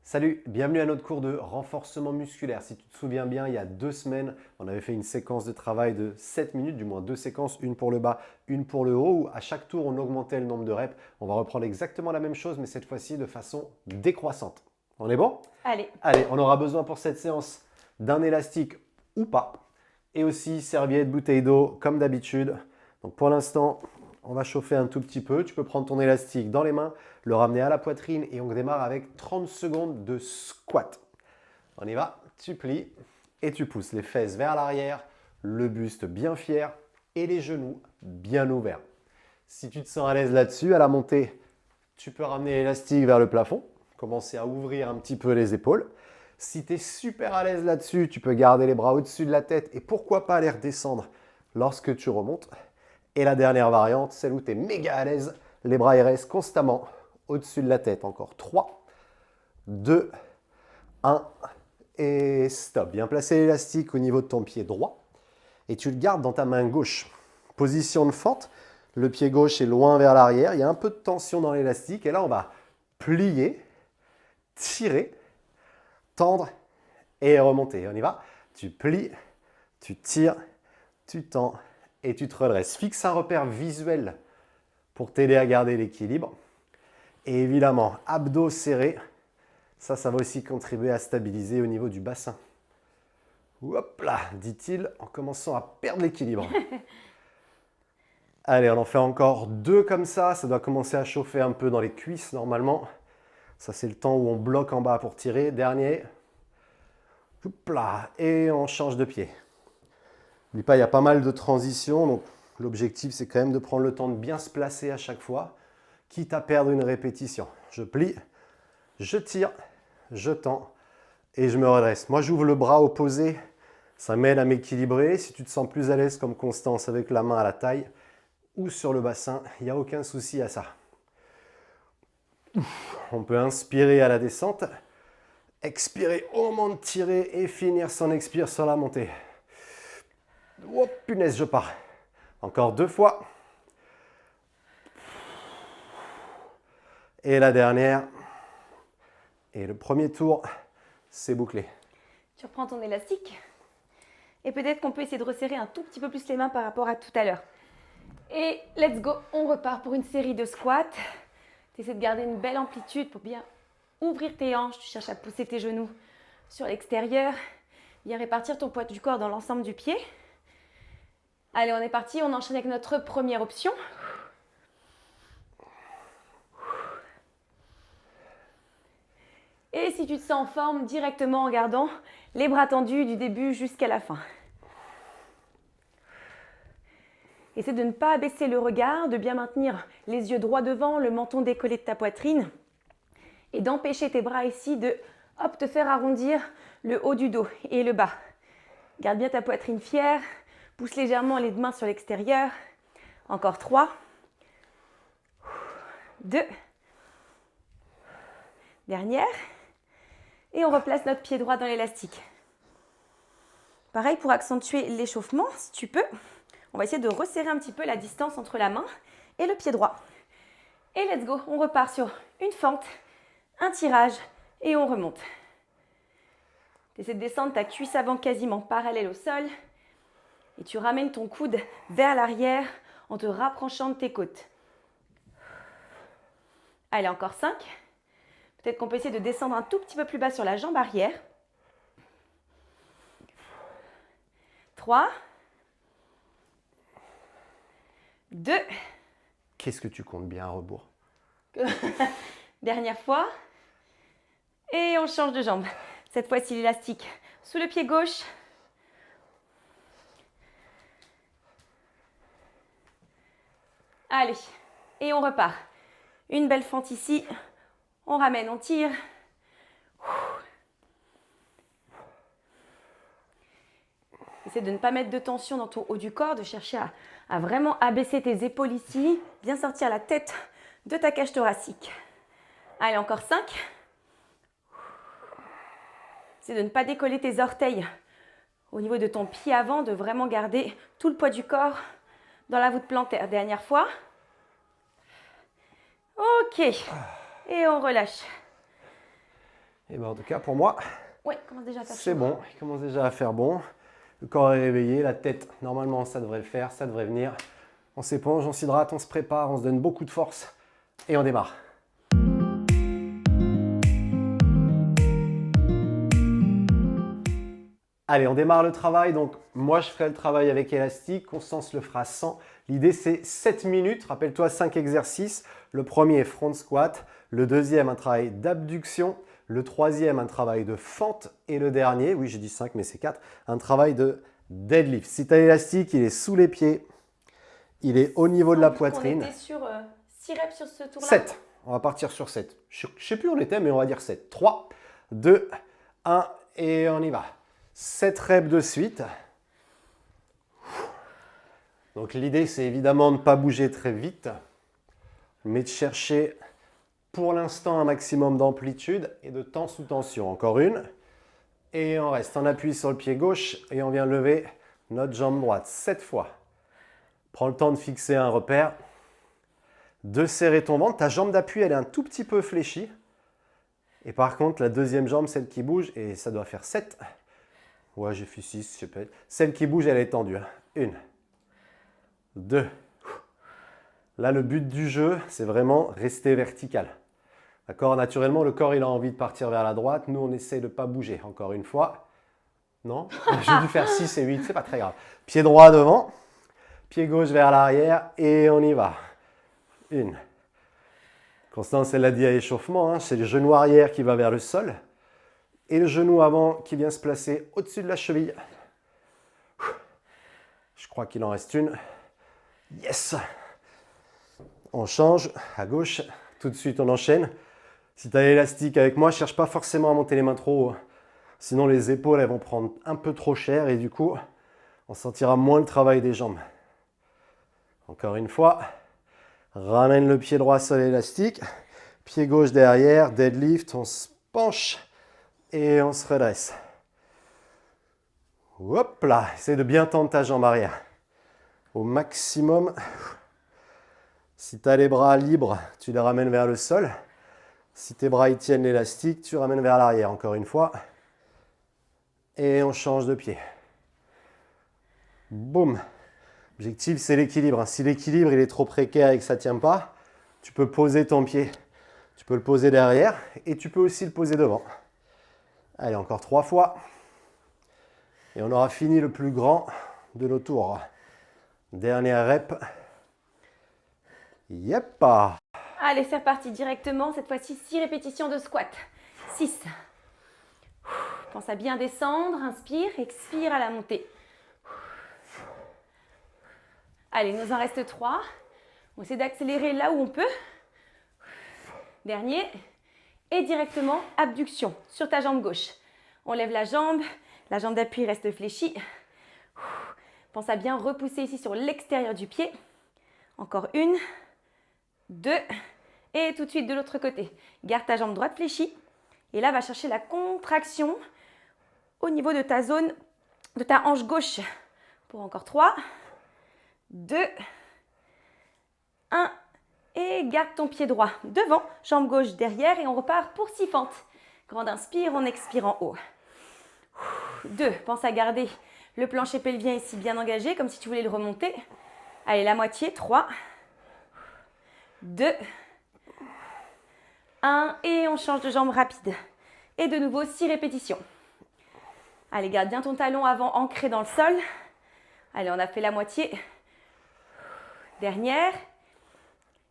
Salut, bienvenue à notre cours de renforcement musculaire. Si tu te souviens bien, il y a 2 semaines, on avait fait une séquence de travail de 7 minutes, du moins 2 séquences, une pour le bas, une pour le haut, où à chaque tour, on augmentait le nombre de reps. On va reprendre exactement la même chose, mais cette fois-ci de façon décroissante. On est bon? Allez, Allez, on aura besoin pour cette séance d'un élastique ou pas, et aussi serviette, bouteille d'eau, comme d'habitude. Donc pour l'instant, on va chauffer un tout petit peu. Tu peux prendre ton élastique dans les mains, le ramener à la poitrine et on démarre avec 30 secondes de squat. On y va, tu plies et tu pousses les fesses vers l'arrière, le buste bien fier et les genoux bien ouverts. Si tu te sens à l'aise là-dessus, à la montée, tu peux ramener l'élastique vers le plafond, commencer à ouvrir un petit peu les épaules. Si tu es super à l'aise là-dessus, tu peux garder les bras au-dessus de la tête et pourquoi pas les redescendre lorsque tu remontes. Et la dernière variante, celle où tu es méga à l'aise, les bras ils restent constamment au-dessus de la tête. Encore 3, 2, 1 et stop. Bien placer l'élastique au niveau de ton pied droit et tu le gardes dans ta main gauche. Position de fente, le pied gauche est loin vers l'arrière, il y a un peu de tension dans l'élastique et là on va plier, tirer, tendre et remonter. On y va. Tu plies, tu tires, tu tends et tu te redresses. Fixe un repère visuel pour t'aider à garder l'équilibre. Et évidemment, abdos serrés, ça va aussi contribuer à stabiliser au niveau du bassin. Hop là, dit-il en commençant à perdre l'équilibre. Allez, on en fait encore 2 comme ça doit commencer à chauffer un peu dans les cuisses normalement. Ça c'est le temps où on bloque en bas pour tirer. Dernier. Hop là, et on change de pied. N'oublie pas, il y a pas mal de transitions, donc l'objectif c'est quand même de prendre le temps de bien se placer à chaque fois, quitte à perdre une répétition. Je plie, je tire, je tends et je me redresse. Moi j'ouvre le bras opposé, ça m'aide à m'équilibrer. Si tu te sens plus à l'aise comme Constance avec la main à la taille ou sur le bassin, il n'y a aucun souci à ça. On peut inspirer à la descente, expirer au moment de tirer et finir son expire sur la montée. Oh punaise, je pars. Encore 2 fois. Et la dernière. Et le premier tour, c'est bouclé. tu reprends ton élastique et peut-être qu'on peut essayer de resserrer un tout petit peu plus les mains par rapport à tout à l'heure. Et let's go, on repart pour une série de squats. Tu essaies de garder une belle amplitude pour bien ouvrir tes hanches, tu cherches à pousser tes genoux sur l'extérieur, bien répartir ton poids du corps dans l'ensemble du pied. Allez, on est parti, on enchaîne avec notre première option. Et si tu te sens en forme, directement en gardant les bras tendus du début jusqu'à la fin. Essaie de ne pas abaisser le regard, de bien maintenir les yeux droits devant, le menton décollé de ta poitrine et d'empêcher tes bras ici de te faire arrondir le haut du dos et le bas. Garde bien ta poitrine fière, pousse légèrement les mains sur l'extérieur. Encore 3, 2, dernière. Et on replace notre pied droit dans l'élastique. Pareil pour accentuer l'échauffement, si tu peux. On va essayer de resserrer un petit peu la distance entre la main et le pied droit. Et let's go, on repart sur une fente, un tirage et on remonte. Tu essaies de descendre ta cuisse avant quasiment parallèle au sol et tu ramènes ton coude vers l'arrière en te rapprochant de tes côtes. Allez, encore 5. Peut-être qu'on peut essayer de descendre un tout petit peu plus bas sur la jambe arrière. 3, 2. Qu'est-ce que tu comptes bien à rebours? Dernière fois. Et on change de jambe. Cette fois-ci, l'élastique sous le pied gauche. Allez, et on repart. Une belle fente ici. On ramène, on tire. Essaie de ne pas mettre de tension dans ton haut du corps, de chercher à vraiment abaisser tes épaules ici, bien sortir la tête de ta cage thoracique. Allez, encore 5. Essaie de ne pas décoller tes orteils au niveau de ton pied avant, de vraiment garder tout le poids du corps dans la voûte plantaire. Dernière fois. Ok. Et on relâche. Et bien en tout cas, pour moi, Ouais, commence déjà à faire c'est chaud. bon. Il commence déjà à faire bon. Le corps est réveillé, la tête, normalement, ça devrait le faire, ça devrait venir. On s'éponge, on s'hydrate, on se prépare, on se donne beaucoup de force et on démarre. Allez, on démarre le travail. Donc, moi, je ferai le travail avec élastique. Constance le fera sans. L'idée, c'est 7 minutes. Rappelle-toi, 5 exercices. Le premier, front squat. Le deuxième, un travail d'abduction. Le troisième, un travail de fente. Et le dernier, oui, j'ai dit 5, mais c'est 4, un travail de deadlift. Si tu as l'élastique, il est sous les pieds. Il est au niveau de la poitrine. On était sur 6 reps sur ce tour-là. 7. On va partir sur 7. Je ne sais plus où on était, mais on va dire 7. 3, 2, 1 et on y va. 7 reps de suite. Donc l'idée, c'est évidemment de ne pas bouger très vite, mais de chercher pour l'instant un maximum d'amplitude et de temps sous tension. Encore une. Et on reste en appui sur le pied gauche et on vient lever notre jambe droite 7 fois. Prends le temps de fixer un repère, de serrer ton ventre. Ta jambe d'appui, elle est un tout petit peu fléchie. Et par contre, la deuxième jambe, celle qui bouge, et ça doit faire 7. Ouais, j'ai fait 6, je sais pas. Celle qui bouge, elle est tendue. 1, 2. Là, le but du jeu, c'est vraiment rester vertical. D'accord? Naturellement, le corps, il a envie de partir vers la droite. Nous, on essaie de ne pas bouger. Encore une fois. Non? J'ai dû faire 6 et 8, c'est pas très grave. Pied droit devant. Pied gauche vers l'arrière. Et on y va. 1. Constance, elle l'a dit à échauffement, hein, c'est le genou arrière qui va vers le sol. Et le genou avant qui vient se placer au-dessus de la cheville. Je crois qu'il en reste une. Yes! On change à gauche. Tout de suite, on enchaîne. Si tu as l'élastique avec moi, ne cherche pas forcément à monter les mains trop haut. Sinon, les épaules, elles vont prendre un peu trop cher et du coup, on sentira moins le travail des jambes. Encore une fois, ramène le pied droit sur l'élastique. Pied gauche derrière, deadlift, on se penche. Et on se redresse. Hop là, essaie de bien tendre ta jambe arrière. Au maximum. Si tu as les bras libres, tu les ramènes vers le sol. Si tes bras ils tiennent l'élastique, tu ramènes vers l'arrière. Encore une fois. Et on change de pied. Boum. L'objectif, c'est l'équilibre. Si l'équilibre il est trop précaire et que ça ne tient pas, tu peux poser ton pied. Tu peux le poser derrière et tu peux aussi le poser devant. Allez, encore 3 fois. Et on aura fini le plus grand de nos tours. Dernière rep. Yep. Allez, c'est reparti directement. Cette fois-ci, 6 répétitions de squat. 6. Pense à bien descendre. Inspire, expire à la montée. Allez, il nous en reste 3. On essaie d'accélérer là où on peut. Dernier. Et directement, abduction sur ta jambe gauche. On lève la jambe d'appui reste fléchie. Pense à bien repousser ici sur l'extérieur du pied. Encore 1, 2, et tout de suite de l'autre côté. Garde ta jambe droite fléchie. Et là, va chercher la contraction au niveau de ta zone, de ta hanche gauche. Pour encore 3, 2, 1. Et garde ton pied droit devant, jambe gauche derrière et on repart pour 6 fentes. Grande inspire, on expire en haut. 2, pense à garder le plancher pelvien ici bien engagé, comme si tu voulais le remonter. Allez, la moitié, 3, 2, 1 et on change de jambe rapide. Et de nouveau, 6 répétitions. Allez, garde bien ton talon avant ancré dans le sol. Allez, on a fait la moitié. Dernière.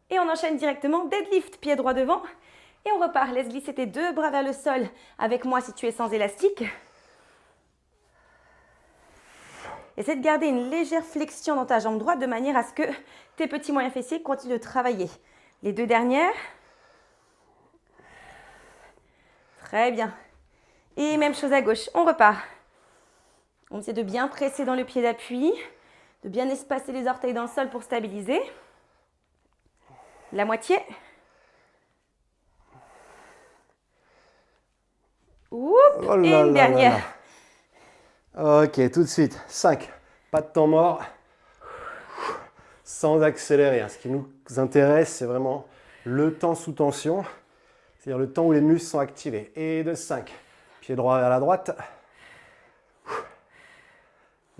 Et on enchaîne directement, deadlift, pied droit devant. Et on repart, laisse glisser tes 2 bras vers le sol avec moi si tu es sans élastique. Essaie de garder une légère flexion dans ta jambe droite de manière à ce que tes petits moyens fessiers continuent de travailler. Les 2 dernières. Très bien. Et même chose à gauche, on repart. On essaie de bien presser dans le pied d'appui, de bien espacer les orteils dans le sol pour stabiliser. La moitié. Oups, Oh et là une là dernière. là là. Ok, tout de suite. 5. Pas de temps mort. Sans accélérer. Ce qui nous intéresse, c'est vraiment le temps sous tension. C'est-à-dire le temps où les muscles sont activés. Et de 5. Pied droit vers la droite.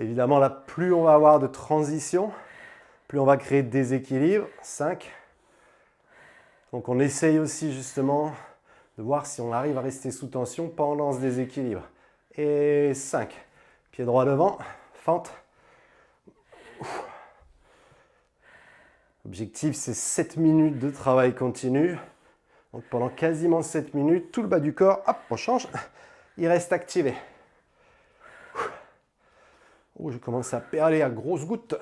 Évidemment, là, plus on va avoir de transition, plus on va créer de déséquilibre. 5. Donc on essaye aussi justement de voir si on arrive à rester sous tension pendant ce déséquilibre. Et 5. Pied droit devant, fente. L'objectif, c'est 7 minutes de travail continu. Donc pendant quasiment 7 minutes, tout le bas du corps, hop, on change, il reste activé. Oh, je commence à perler à grosses gouttes.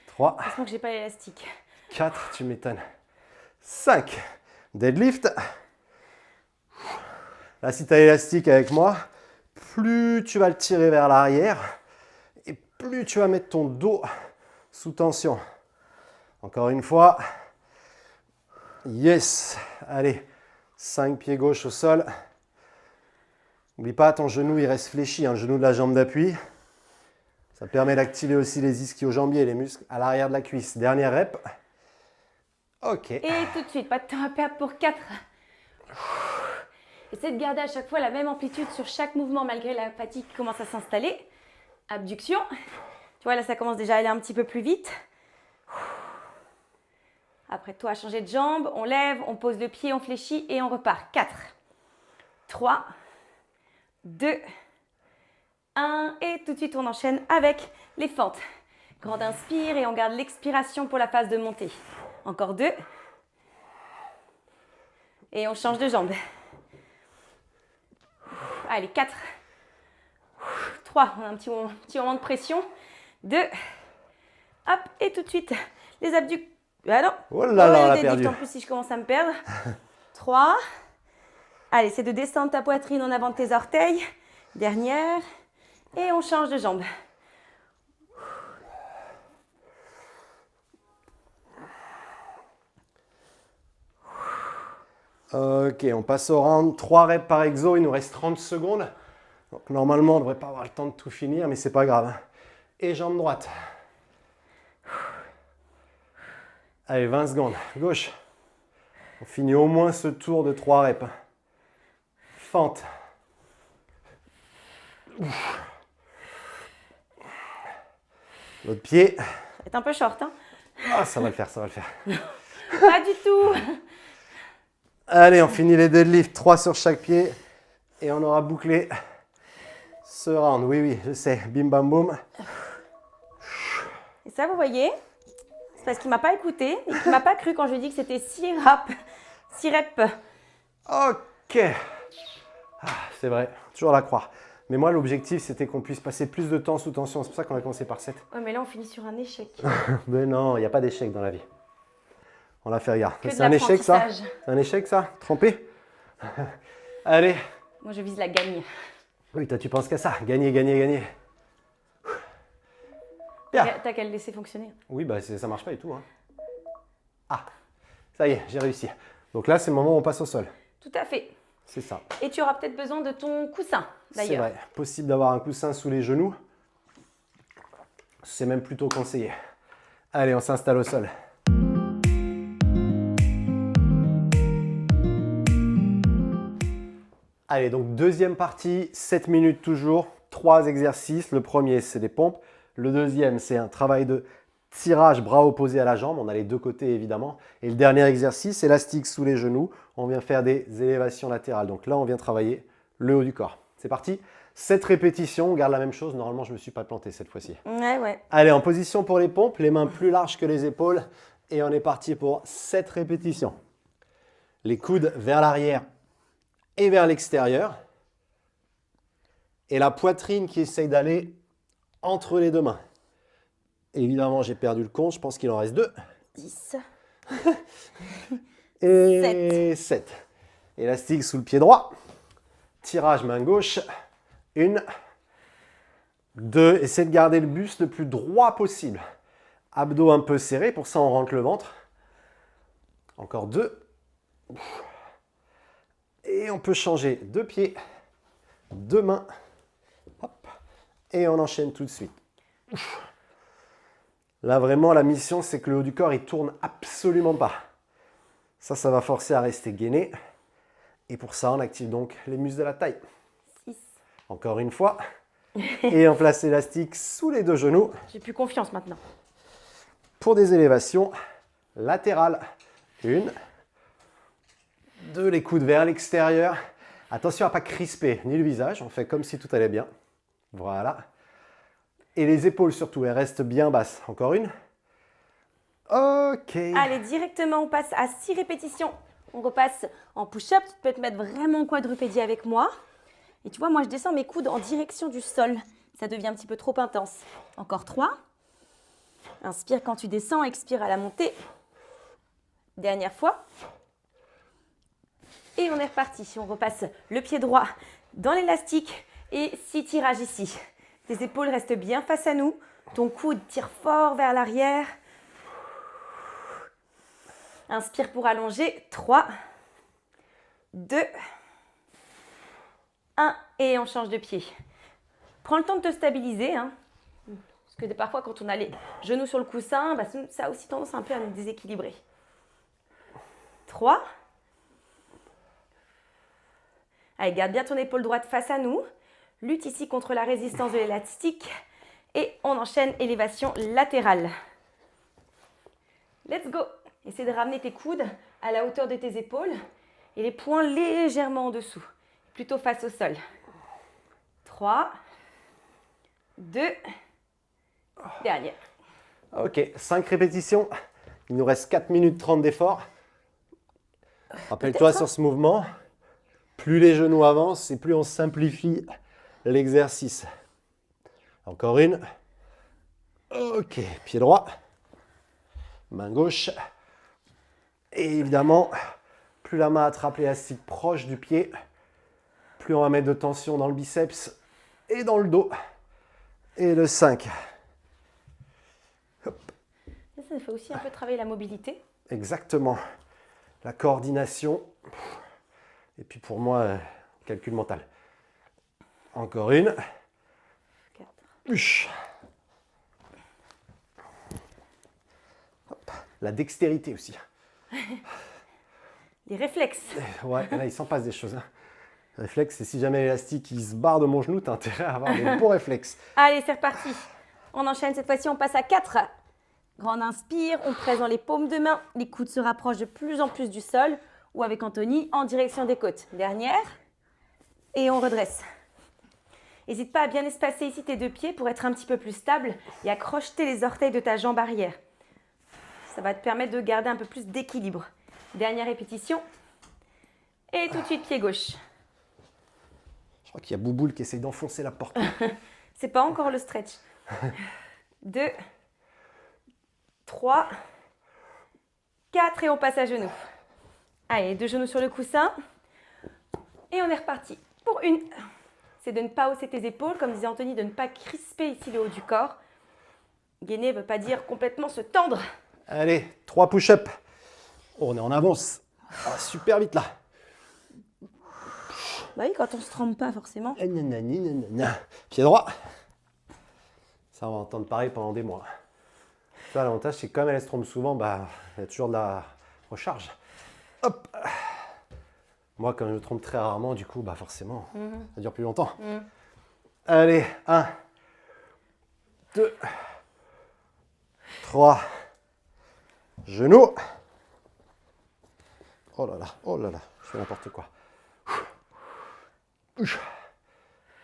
3. Heureusement que j'ai pas l'élastique. 4, tu m'étonnes. 5. Deadlift. Là, si tu as l'élastique avec moi, plus tu vas le tirer vers l'arrière et plus tu vas mettre ton dos sous tension. Encore une fois. Yes. Allez, 5 pieds gauche au sol. N'oublie pas, ton genou, il reste fléchi, le genou de la jambe d'appui. Ça permet d'activer aussi les ischio-jambiers, les muscles à l'arrière de la cuisse. Dernière rep. Ok. Et tout de suite, pas de temps à perdre pour 4. Essaie de garder à chaque fois la même amplitude sur chaque mouvement malgré la fatigue qui commence à s'installer. Abduction. Tu vois, là, ça commence déjà à aller un petit peu plus vite. Après, toi, changer de jambe, on lève, on pose le pied, on fléchit et on repart. 4, 3, 2, 1. Et tout de suite, on enchaîne avec les fentes. Grande inspire et on garde l'expiration pour la phase de montée. Encore 2. Et on change de jambe. Allez, 4, 3. On a un petit moment de pression. 2. Hop, et tout de suite, les abductions. Ah non. Oh là là, on l'a le perdu. deadlift, en plus, si je commence à me perdre. 3. Allez, c'est de descendre ta poitrine en avant de tes orteils. Dernière. Et on change de jambe. Ok, on passe au round. 3 reps par exo, il nous reste 30 secondes. Donc normalement, on ne devrait pas avoir le temps de tout finir, mais c'est pas grave. Et jambe droite. Allez, 20 secondes. Gauche. On finit au moins ce tour de 3 reps. Fente. L'autre pied. C'est un peu short, hein? Ah, ça va le faire, ça va le faire. Pas du tout. Allez, on finit les deadlifts, 3 sur chaque pied. Et on aura bouclé ce round. Oui, oui, je sais. Bim, bam, boum. Et ça, vous voyez, c'est parce qu'il ne m'a pas écouté et qu'il ne m'a pas cru quand je lui ai dit que c'était 6 reps. Ok. Ah, c'est vrai, toujours à la croire. Mais moi, l'objectif, c'était qu'on puisse passer plus de temps sous tension. C'est pour ça qu'on a commencé par 7. Ouais, mais là, on finit sur un échec. Mais non, il n'y a pas d'échec dans la vie. On l'a fait, regarde. Que de C'est un échec, ça? l'apprentissage. C'est un échec, ça? Trempé? Allez. Moi, je vise la gagne. Oui, toi, tu penses qu'à ça. Gagner, gagner, gagner. Bien. T'as qu'à le laisser fonctionner. Oui, bah, ça marche pas du tout. Hein. Ah, ça y est, j'ai réussi. Donc là, c'est le moment où on passe au sol. Tout à fait. C'est ça. Et tu auras peut-être besoin de ton coussin, C'est d'ailleurs. vrai. Possible d'avoir un coussin sous les genoux. C'est même plutôt conseillé. Allez, on s'installe au sol. Allez, donc deuxième partie, 7 minutes toujours, 3 exercices. Le premier, c'est des pompes. Le deuxième, c'est un travail de tirage bras opposés à la jambe. On a les deux côtés, évidemment. Et le dernier exercice, élastique sous les genoux. On vient faire des élévations latérales. Donc là, on vient travailler le haut du corps. C'est parti. 7 répétitions, on garde la même chose. Normalement, je ne me suis pas planté cette fois-ci. Ouais. Allez, en position pour les pompes, les mains plus larges que les épaules. Et on est parti pour 7 répétitions. Les coudes vers l'arrière et vers l'extérieur. Et la poitrine qui essaye d'aller entre les deux mains. Évidemment, j'ai perdu le compte, je pense qu'il en reste 2. 10. Et 7. Élastique sous le pied droit. Tirage main gauche. 1, 2. Essayez de garder le buste le plus droit possible. Abdos un peu serrés, pour ça on rentre le ventre. Encore 2. Et on peut changer de pied, de main. Hop. Et on enchaîne tout de suite. Là, vraiment, la mission, c'est que le haut du corps, il tourne absolument pas. Ça va forcer à rester gainé. Et pour ça, on active donc les muscles de la taille. 6. Encore une fois. Et on place l'élastique sous les 2 genoux J'ai plus confiance maintenant. pour des élévations latérales. 1, 2, les coudes vers l'extérieur. Attention à ne pas crisper ni le visage, on fait comme si tout allait bien. Voilà. Et les épaules surtout, elles restent bien basses. Encore une. Ok. Allez, directement, on passe à 6 répétitions. On repasse en push-up. Tu peux te mettre vraiment en quadrupédie avec moi. Et tu vois, moi, je descends mes coudes en direction du sol. Ça devient un petit peu trop intense. Encore 3. Inspire quand tu descends, expire à la montée. Dernière fois. Et on est reparti. On repasse le pied droit dans l'élastique et 6 tirages ici. Tes épaules restent bien face à nous. Ton coude tire fort vers l'arrière. Inspire pour allonger. 3, 2, 1. Et on change de pied. Prends le temps de te stabiliser. Parce que parfois, quand on a les genoux sur le coussin, ça a aussi tendance un peu à nous déséquilibrer. 3. Allez, garde bien ton épaule droite face à nous. Lutte ici contre la résistance de l'élastique. Et on enchaîne élévation latérale. Let's go. Essaie de ramener tes coudes à la hauteur de tes épaules et les poings légèrement en dessous, plutôt face au sol. 3, 2, dernière. Ok, 5 répétitions. Il nous reste 4 minutes 30 d'effort. Rappelle-toi sur ce mouvement, plus les genoux avancent et plus on simplifie l'exercice. Encore une. Ok, pied droit, main gauche. Et évidemment, plus la main attrape l'élastique proche du pied, plus on va mettre de tension dans le biceps et dans le dos. Et le 5. Hop. Ça fait aussi un peu travailler la mobilité. Exactement. La coordination. Et puis pour moi, calcul mental. Encore une. 4. Uch. Hop. La dextérité aussi. Les réflexes. Ouais, là il s'en passe des choses. Réflexe, c'est si jamais l'élastique il se barre de mon genou, t'as intérêt à avoir des bons réflexes. Allez, c'est reparti. On enchaîne cette fois-ci, on passe à 4. Grande inspire, on presse dans les paumes de main. Les coudes se rapprochent de plus en plus du sol. Ou avec Anthony, en direction des côtes. Dernière. Et on redresse. N'hésite pas à bien espacer ici tes 2 pieds pour être un petit peu plus stable et à crocheter les orteils de ta jambe arrière. Ça va te permettre de garder un peu plus d'équilibre. Dernière répétition. Et tout de suite, pied gauche. Je crois qu'il y a Bouboule qui essaye d'enfoncer la porte. C'est pas encore le stretch. 2, 3, 4 et on passe à genoux. Allez, 2 genoux sur le coussin. Et on est reparti. Pour une, c'est de ne pas hausser tes épaules, comme disait Anthony, de ne pas crisper ici le haut du corps. Gainer ne veut pas dire complètement se tendre. Allez, 3 push-ups. Oh, on est en avance. Ah, super vite là. Bah oui, quand on se trempe pas forcément. Pied droit. Ça, on va entendre pareil pendant des mois. Tu vois, l'avantage, c'est que comme elle se trompe souvent, il y a toujours de la recharge. Hop. Moi, comme je me trompe très rarement, du coup, forcément, ça dure plus longtemps. Allez, 1, 2, 3, genoux. Oh là là, je fais n'importe quoi.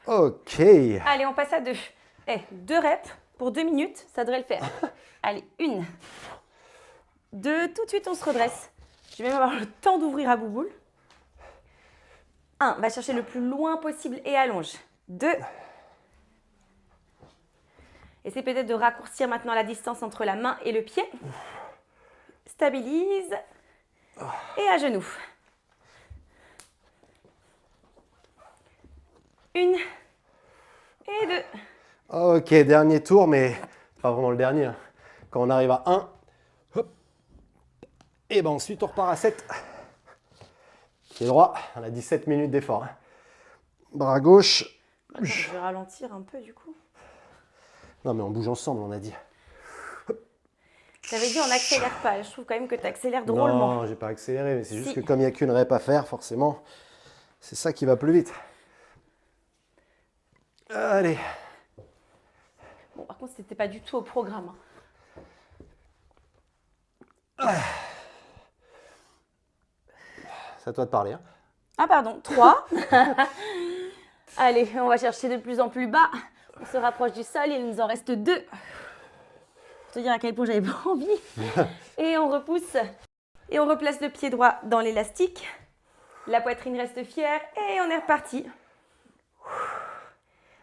Ok. Allez, on passe à 2. 2 reps pour 2 minutes, ça devrait le faire. Allez, 1, 2, tout de suite on se redresse. Je vais même avoir le temps d'ouvrir à Bouboule. 1, va chercher le plus loin possible et allonge. 2. Essaie peut-être de raccourcir maintenant la distance entre la main et le pied. Stabilise. Et à genoux. 1 et 2. Ok, dernier tour, mais pas vraiment le dernier. Quand on arrive à 1, hop, et ensuite on repart à 7. Pied droit, on a 17 minutes d'effort. Bras gauche. Attends, je vais ralentir un peu du coup. Non, mais on bouge ensemble, on a dit. J'avais dit on n'accélère pas. Je trouve quand même que tu accélères drôlement. Non, j'ai pas accéléré, mais c'est juste que comme il n'y a qu'une rep à faire, forcément, C'est ça qui va plus vite. Allez. Bon, par contre, c'était pas du tout au programme. C'est à toi de parler. Hein. Ah pardon, 3. Allez, on va chercher de plus en plus bas. On se rapproche du sol, il nous en reste 2. Pour te dire à quel point j'avais pas envie. Et on repousse. Et on replace le pied droit dans l'élastique. La poitrine reste fière et on est reparti.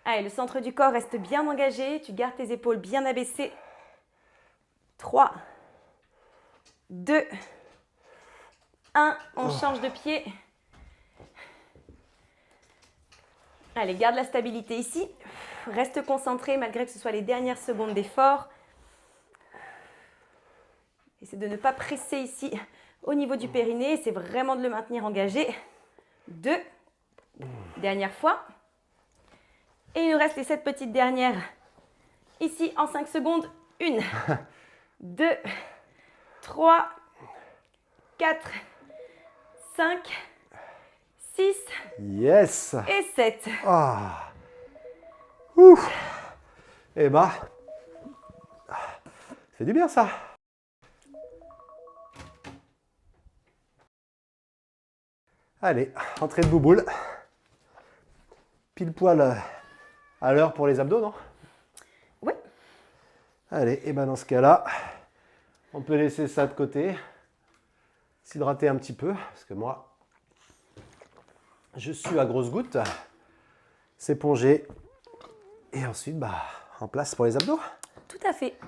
Allez, le centre du corps reste bien engagé. Tu gardes tes épaules bien abaissées. 3, 2, 1. On change de pied. Allez, garde la stabilité ici. Reste concentré malgré que ce soit les dernières secondes d'effort. Essaie de ne pas presser ici au niveau du périnée. C'est vraiment de le maintenir engagé. 2. Dernière fois. Et il nous reste les 7 petites dernières. Ici, en 5 secondes. 1, 2, 3, 4, 5, 6 Yes. et 7. Ah. Ouf. Eh ben, c'est du bien ça. Allez, entrée de bouboule. Pile poil à l'heure pour les abdos, non? Oui. Allez, et ben dans ce cas-là, on peut laisser ça de côté, s'hydrater un petit peu, parce que moi, je suis à grosses gouttes, s'éponger, et ensuite, en place pour les abdos. Tout à fait.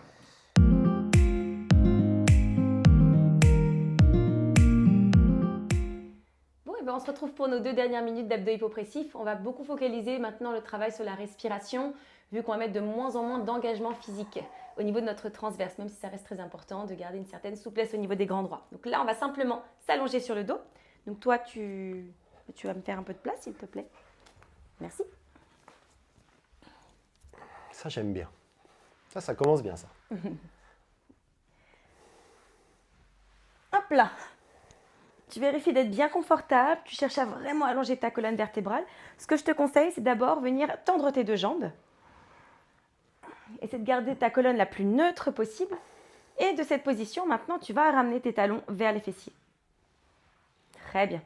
Bon, et ben on se retrouve pour nos 2 dernières minutes d'abdos hypopressifs. On va beaucoup focaliser maintenant le travail sur la respiration, vu qu'on va mettre de moins en moins d'engagement physique au niveau de notre transverse, même si ça reste très important de garder une certaine souplesse au niveau des grands droits. Donc là, on va simplement s'allonger sur le dos. Donc toi, tu vas me faire un peu de place, s'il te plaît. Merci. Ça, j'aime bien. Ça commence bien, ça. Hop là. Tu vérifies d'être bien confortable. Tu cherches à vraiment allonger ta colonne vertébrale. Ce que je te conseille, c'est d'abord venir tendre tes 2 jambes. Essaie de garder ta colonne la plus neutre possible. Et de cette position, maintenant, tu vas ramener tes talons vers les fessiers. Très bien.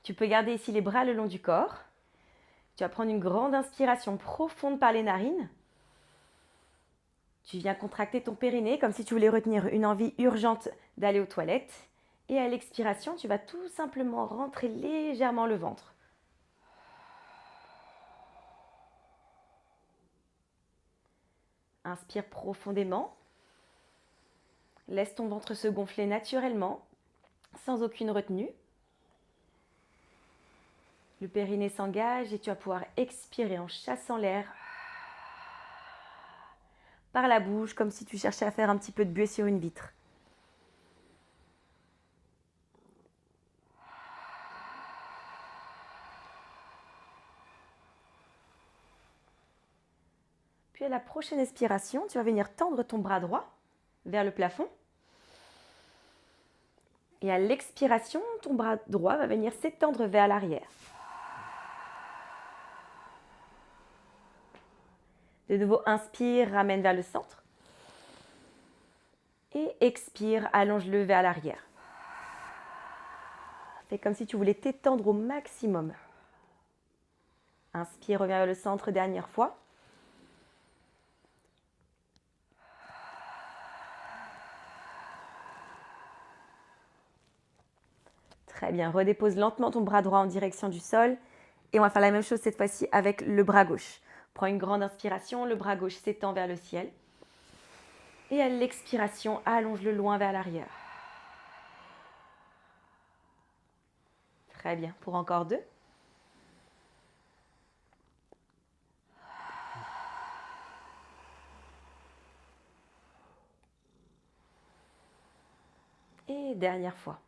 Tu peux garder ici les bras le long du corps. Tu vas prendre une grande inspiration profonde par les narines. Tu viens contracter ton périnée comme si tu voulais retenir une envie urgente d'aller aux toilettes. Et à l'expiration, tu vas tout simplement rentrer légèrement le ventre. Inspire profondément. Laisse ton ventre se gonfler naturellement, sans aucune retenue. Le périnée s'engage et tu vas pouvoir expirer en chassant l'air par la bouche, comme si tu cherchais à faire un petit peu de buée sur une vitre. Puis à la prochaine expiration, tu vas venir tendre ton bras droit vers le plafond. Et à l'expiration, ton bras droit va venir s'étendre vers l'arrière. De nouveau, inspire, ramène vers le centre. Et expire, allonge-le vers l'arrière. Fais comme si tu voulais t'étendre au maximum. Inspire, reviens vers le centre, dernière fois. Très bien, redépose lentement ton bras droit en direction du sol. Et on va faire la même chose cette fois-ci avec le bras gauche. Prends une grande inspiration, le bras gauche s'étend vers le ciel. Et à l'expiration, allonge-le loin vers l'arrière. Très bien, pour encore 2. Et dernière fois.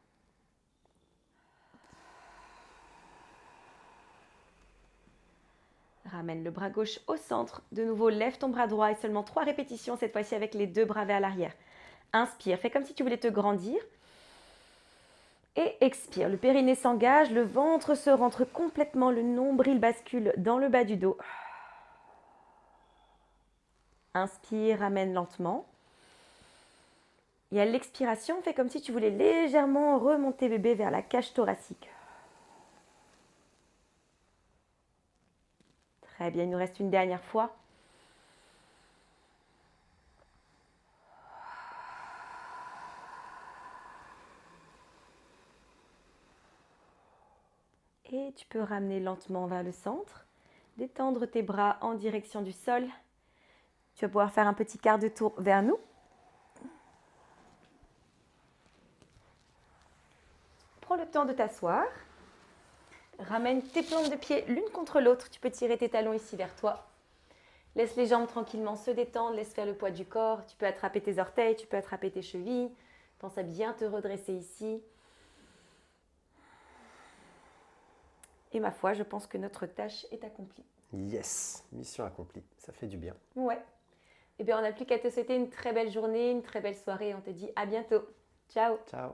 Ramène le bras gauche au centre. De nouveau, lève ton bras droit et seulement 3 répétitions, cette fois-ci avec les 2 bras vers l'arrière. Inspire, fais comme si tu voulais te grandir. Et expire, le périnée s'engage, le ventre se rentre complètement, le nombril bascule dans le bas du dos. Inspire, ramène lentement. Et à l'expiration, fais comme si tu voulais légèrement remonter bébé vers la cage thoracique. Très bien, il nous reste une dernière fois. Et tu peux ramener lentement vers le centre, détendre tes bras en direction du sol. Tu vas pouvoir faire un petit quart de tour vers nous. Prends le temps de t'asseoir. Ramène tes plantes de pied l'une contre l'autre. Tu peux tirer tes talons ici vers toi. Laisse les jambes tranquillement se détendre. Laisse faire le poids du corps. Tu peux attraper tes orteils, tu peux attraper tes chevilles. Pense à bien te redresser ici. Et ma foi, je pense que notre tâche est accomplie. Yes, mission accomplie. Ça fait du bien. Ouais. Eh bien, on n'a plus qu'à te souhaiter une très belle journée, une très belle soirée. On te dit à bientôt. Ciao. Ciao.